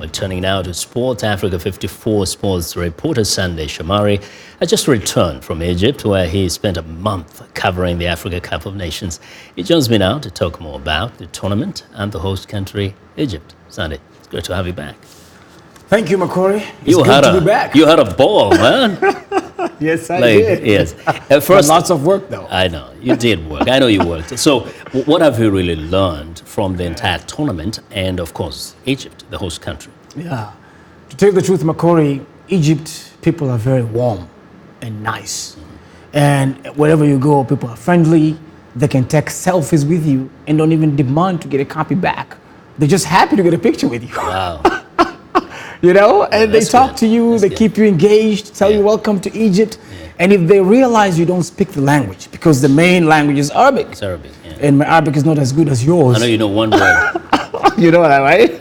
We're turning now to Sport Africa 54 sports reporter Sunday Shomari has just returned from Egypt, where he spent a month covering the Africa Cup of Nations. He joins me now to talk more about the tournament and the host country, Egypt. Sunday, it's great to have you back. Thank you, Makori. It's good to be back. You had a ball, man. Yes, I did. Yes. First, lots of work, though. I know. You did work. I know you worked. So what have you really learned from the entire tournament and, of course, Egypt, the host country? Yeah. To tell you the truth, Makori, Egypt people are very warm and nice. And wherever you go, people are friendly. They can take selfies with you and don't even demand to get a copy back. They're just happy to get a picture with you. Wow. You know, and they talk to you, they keep you engaged, tell you welcome to Egypt. And if they realize you don't speak the language, because the main language is Arabic. It's Arabic, and my Arabic is not as good as yours. I know you know one word. You know that, right?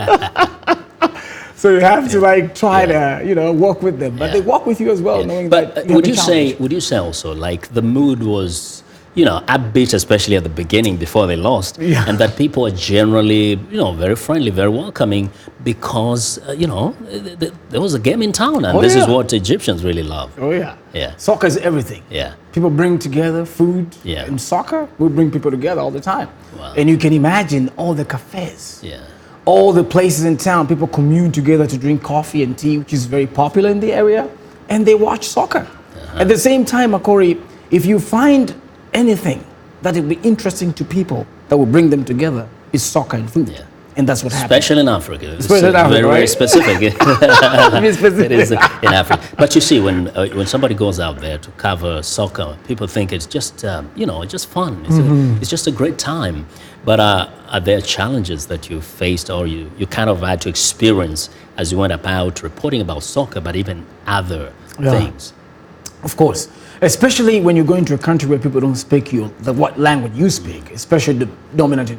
So you have to like try to, you know, work with them. But they work with you as well, knowing that would you say also like the mood was, you know, upbeat, especially at the beginning before they lost, and that people are generally, you know, very friendly, very welcoming because, you know, there was a game in town, and this is what Egyptians really love. Oh, yeah. Yeah. Soccer is everything. Yeah. People bring together food, and soccer will bring people together all the time. Wow. And you can imagine all the cafes, yeah, all the places in town, people commune together to drink coffee and tea, which is very popular in the area, and they watch soccer. At the same time, Makori, if you find anything that will be interesting to people that will bring them together is soccer and food. Yeah. And that's what happens. Especially in Africa. Especially in Africa, very specific. Specific. It is in Africa. But you see, when somebody goes out there to cover soccer, people think it's just, you know, it's just fun. It's just a great time. But are there challenges that you faced or you kind of had to experience as you went about reporting about soccer, but even other things? Of course. Especially when you go into a country where people don't speak what language you speak, especially the dominant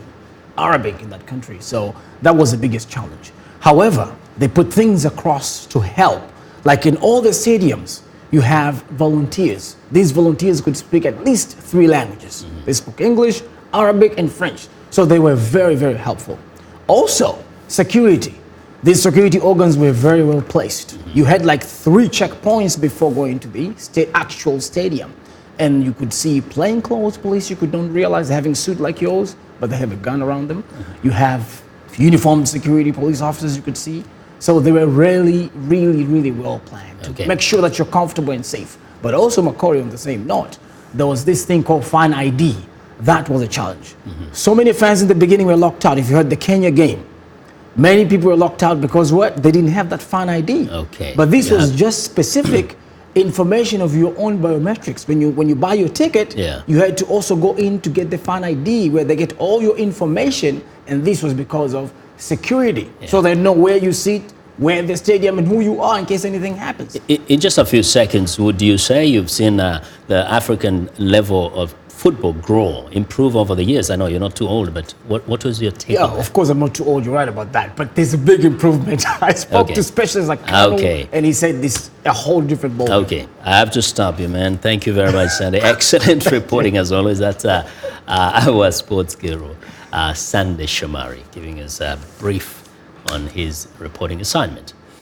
Arabic in that country. So that was the biggest challenge. However, they put things across to help. Like in all the stadiums, you have volunteers. These volunteers could speak at least 3 languages. They spoke English, Arabic, and French. So they were very, very helpful. Also, security. These security organs were very well placed. You had like 3 checkpoints before going to the actual stadium. And you could see plainclothes police. You don't realize they're having suit like yours, but they have a gun around them. You have uniformed security police officers you could see. So they were really, really, really well planned to make sure that you're comfortable and safe. But also, Makori, on the same note, there was this thing called fan ID. That was a challenge. So many fans in the beginning were locked out. If you heard the Kenya game, many people were locked out because what? They didn't have that fan ID. But this was just specific information of your own biometrics. When you buy your ticket, you had to also go in to get the fan ID where they get all your information, and this was because of security. So they know where you sit, where the stadium, and who you are in case anything happens. In just a few seconds, would you say you've seen the African level of football grow, improve over the years? I know you're not too old, but what was your take on that? Of course I'm not too old, you're right about that, but there's a big improvement. I spoke to specialists like Carlo, and he said this is a whole different ball. Okay, I have to stop you, man. Thank you very much, Sunday. Excellent reporting as always. That's our sports guru, Sunday Shomari, giving us a brief on his reporting assignment.